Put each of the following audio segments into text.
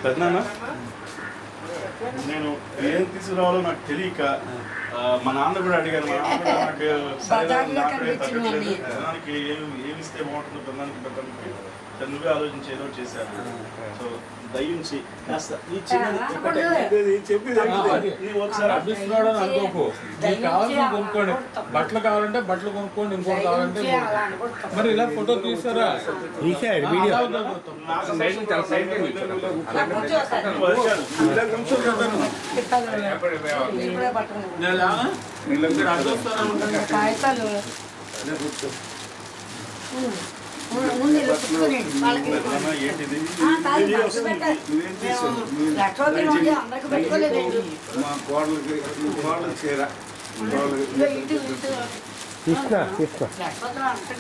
పెద్దనా నేను ఏం తీసుకురావాలో నాకు తెలియక మా నాన్న కూడా అడిగాను. మా నాన్న కూడా నాకు పెద్దనానికి ఏమి ఇస్తే బాగుంటుందో పెద్దనానికి నువ్వే ఆలోచించి ఏదో చేశాను. సో దయించి అనుకోకు, నీకు కావాల్సిన కొనుక్కోండి. బట్టలు కావాలంటే బట్టలు కొనుక్కోండి, ఇంకోటి కావాలంటే మరి ఇలా ఫోటో తీస్తారా?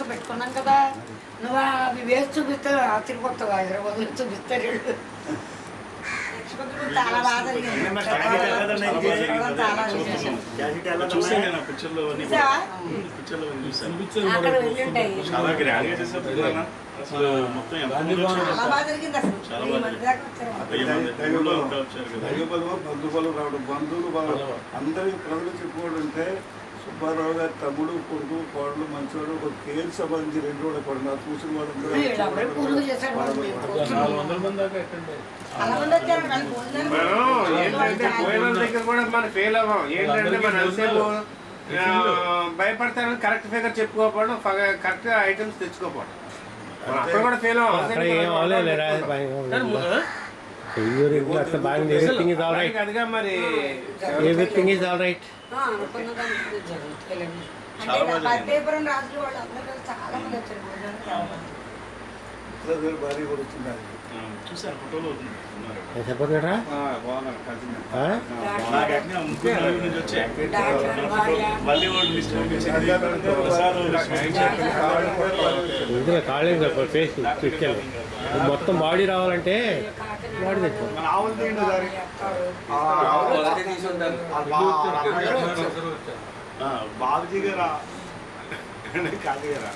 పెట్టుకున్నాం కదా, నువ్వు అవి వేసి చూపిస్తే ఆశ్చర్యపోతావు. హైదరాబాద్ నుంచి చూపిస్తారు చాలా బాగా బంధువులు అందరికి ప్రజలు చెప్పుకోవడంటే సుబ్బారావు గారి తమ్ముడు కొడుకు కోడలు మంచివాడు ఒక కేర్ సంబంధించి 2 రోజులు పడిన చూసిన భయపడతారని కరెక్ట్ ఫిగర్ చెప్పుకోకపోవడం, కరెక్ట్ ఐటమ్స్ తెచ్చుకోకపోవడం, అక్కడ కూడా ఫెయిల్ అదిగా మరి పట్టేపురం రాజులు వాళ్ళు అందరూ చాలా మంది వచ్చారు. భార్య కూడా వచ్చింది. చూసాను ఫోటోలో మొత్తం బాడీ రావాలంటే బాడీ బాబుజీ గారా కాదు గారా